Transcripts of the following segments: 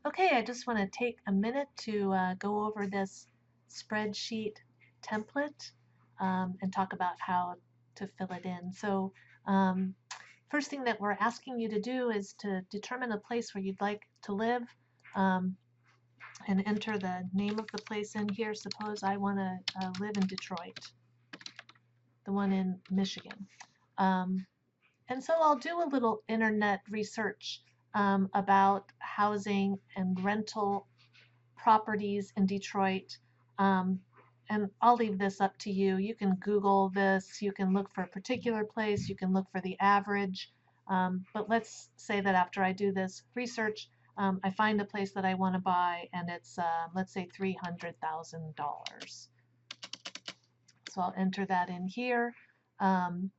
Okay, I just want to take a minute to go over this spreadsheet template and talk about how to fill it in. So first thing that we're asking you to do is to determine a place where you'd like to live um, and enter the name of the place in here. Suppose I want to live in Detroit, the one in Michigan. Um, and so I'll do a little internet research about housing and rental properties in Detroit. Um, and I'll leave this up to you. You can Google this, you can look for a particular place, you can look for the average. But let's say that after I do this research, I find a place that I want to buy and it's, let's say, $300,000. So I'll enter that in here. And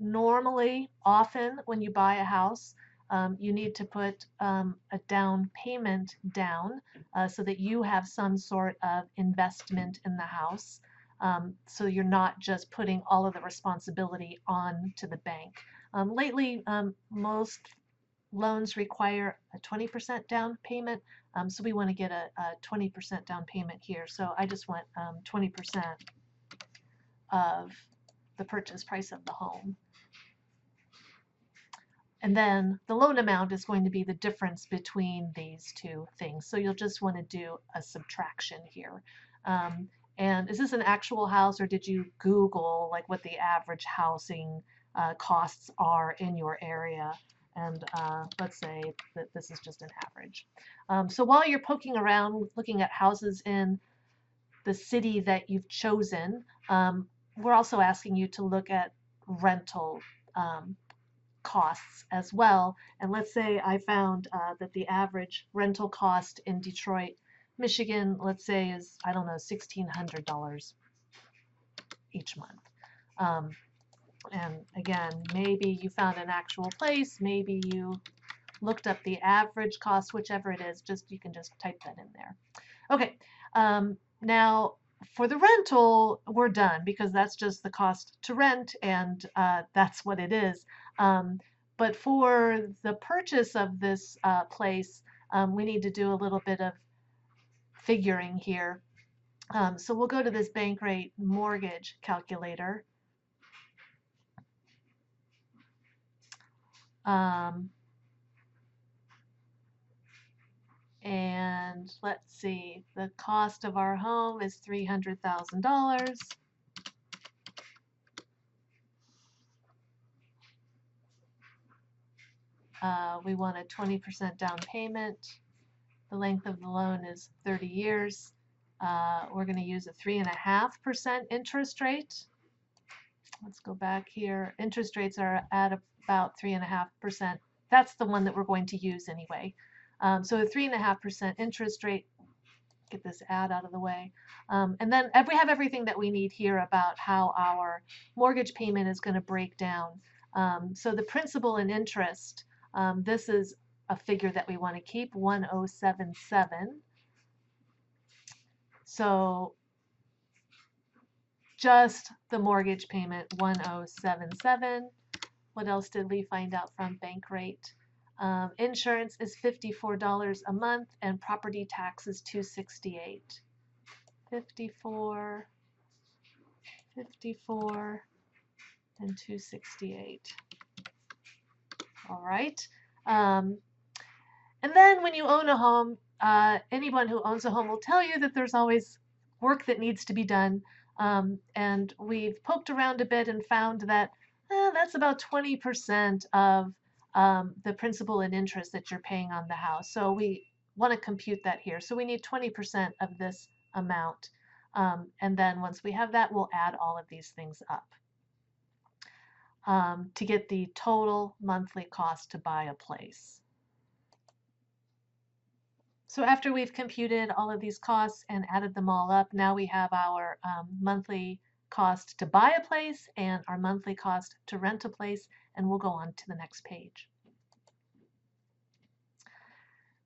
Normally, often when you buy a house, you need to put a down payment down so that you have some sort of investment in the house. So you're not just putting all of the responsibility on to the bank. Lately, most loans require a 20% down payment, so we want to get a 20% down payment here. So I just want 20% of the purchase price of the home. And then the loan amount is going to be the difference between these two things. So you'll just want to do a subtraction here. And is this an actual house, or did you Google like what the average housing costs are in your area? And let's say that this is just an average. So while you're poking around looking at houses in the city that you've chosen, we're also asking you to look at rental costs as well. And let's say I found that the average rental cost in Detroit, Michigan, let's say is, I don't know, $1,600 each month. And again, maybe you found an actual place, maybe you looked up the average cost, whichever it is, you can just type that in there. Okay, now for the rental, we're done because that's just the cost to rent, and that's what it is. But for the purchase of this place, we need to do a little bit of figuring here. So we'll go to this bank rate mortgage calculator. And let's see, the cost of our home is $300,000. We want a 20% down payment. The length of the loan is 30 years. We're going to use a 3.5% interest rate. Let's go back here. Interest rates are at about 3.5%. That's the one that we're going to use anyway. So a 3.5% interest rate. Get this add out of the way. And then we have everything that we need here about how our mortgage payment is going to break down. So the principal and interest, this is a figure that we want to keep, 1077. So just the mortgage payment, 1077. What else did we find out from bank rate? Insurance is $54 a month, and property tax is $268. 54, 54, and $268. All right. And then when you own a home, anyone who owns a home will tell you that there's always work that needs to be done. And we've poked around a bit and found that that's about 20% of the principal and interest that you're paying on the house. So we want to compute that here. So we need 20% of this amount. And then once we have that, we'll add all of these things up to get the total monthly cost to buy a place. So after we've computed all of these costs and added them all up, now we have our monthly cost to buy a place and our monthly cost to rent a place, and we'll go on to the next page.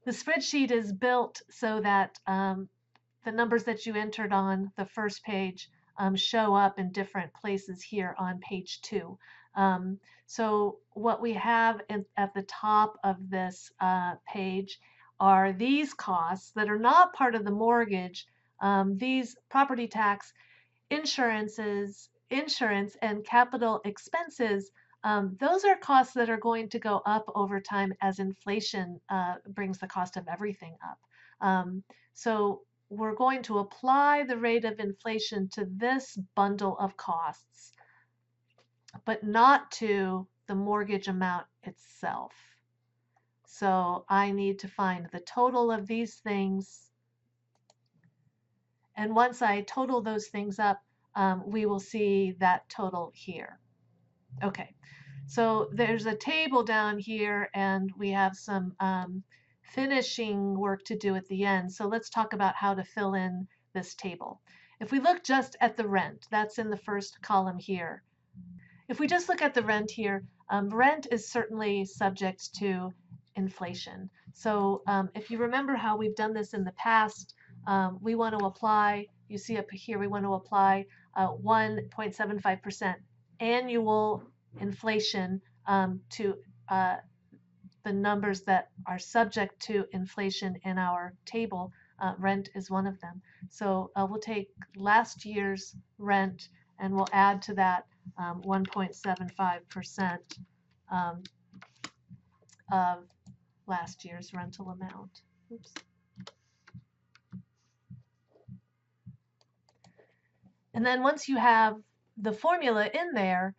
The spreadsheet is built so that the numbers that you entered on the first page show up in different places here on page 2. So what we have at the top of this page are these costs that are not part of the mortgage. These property tax, insurance and capital expenses, those are costs that are going to go up over time as inflation brings the cost of everything up. So we're going to apply the rate of inflation to this bundle of costs, but not to the mortgage amount itself. So I need to find the total of these things. And once I total those things up, we will see that total here. Okay, so there's a table down here, and we have some finishing work to do at the end. So let's talk about how to fill in this table. If we look just at the rent, that's in the first column here. If we just look at the rent here, rent is certainly subject to inflation. So if you remember how we've done this in the past, we want to apply, you see up here, we want to apply 1.75% annual inflation to the numbers that are subject to inflation in our table. Rent is one of them. So we'll take last year's rent and we'll add to that 1.75% of last year's rental amount. Oops. And then once you have the formula in there,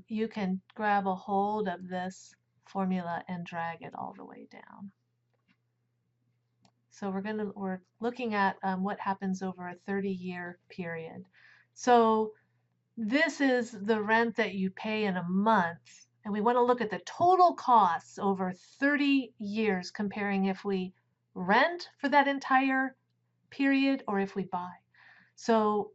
you can grab a hold of this formula and drag it all the way down. So we're looking at what happens over a 30-year period. So this is the rent that you pay in a month, and we want to look at the total costs over 30 years, comparing if we rent for that entire period or if we buy. So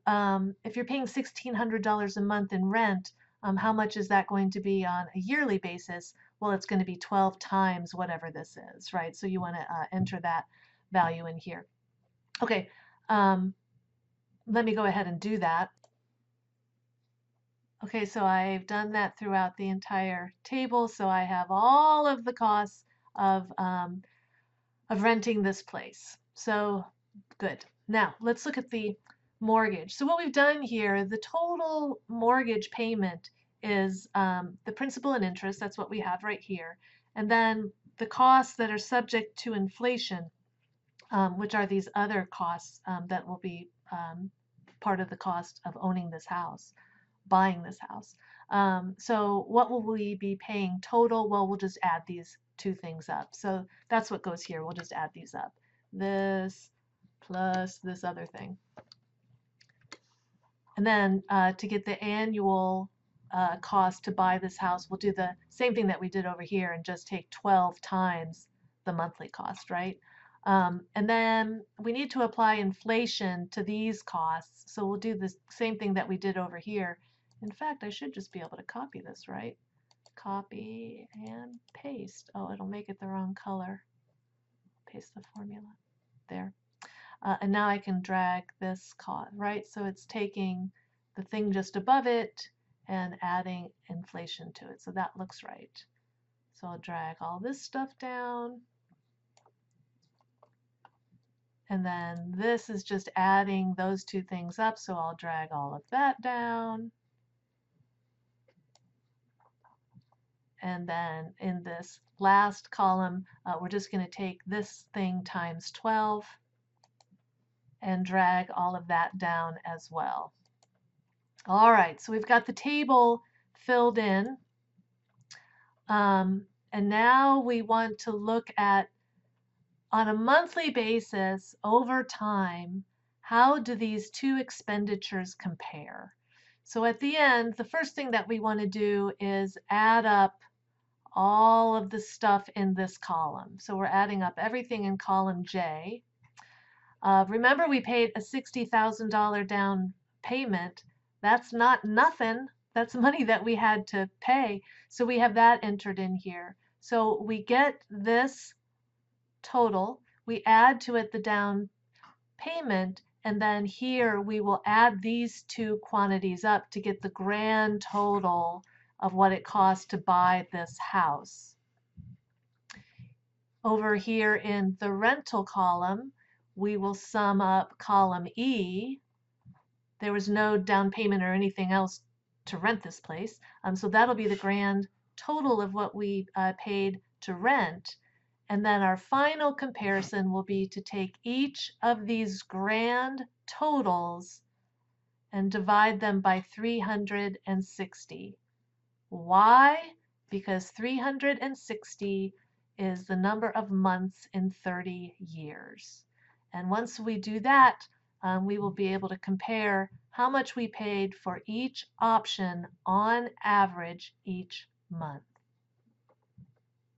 if you're paying $1,600 a month in rent, how much is that going to be on a yearly basis? Well, it's going to be 12 times whatever this is, right? So you want to enter that value in here. Okay, let me go ahead and do that. Okay, so I've done that throughout the entire table, so I have all of the costs of renting this place. So good. Now let's look at the mortgage. So what we've done here, the total mortgage payment is the principal and interest. That's what we have right here. And then the costs that are subject to inflation, which are these other costs that will be part of the cost of owning this house, buying this house. So what will we be paying total? Well, we'll just add these two things up. So that's what goes here. We'll just add these up. This plus this other thing. And then to get the annual cost to buy this house, we'll do the same thing that we did over here and just take 12 times the monthly cost, right? And then we need to apply inflation to these costs. So we'll do the same thing that we did over here. In fact, I should just be able to copy this, right? Copy and paste. Oh, it'll make it the wrong color. Paste the formula there. And now I can drag this cost, right? So it's taking the thing just above it and adding inflation to it. So that looks right. So I'll drag all this stuff down. And then this is just adding those two things up. So I'll drag all of that down. And then in this last column, we're just going to take this thing times 12 and drag all of that down as well. All right, so we've got the table filled in. And now we want to look at, on a monthly basis, over time, how do these two expenditures compare? So at the end, the first thing that we want to do is add up all of the stuff in this column. So we're adding up everything in column J. Remember, we paid a $60,000 down payment. That's not nothing. That's money that we had to pay. So we have that entered in here. So we get this total. We add to it the down payment, And then here we will add these two quantities up to get the grand total of what it costs to buy this house. Over here in the rental column, we will sum up column E. There was no down payment or anything else to rent this place. So that'll be the grand total of what we paid to rent. And then our final comparison will be to take each of these grand totals and divide them by 360. Why? Because 360 is the number of months in 30 years. And once we do that, we will be able to compare how much we paid for each option on average each month.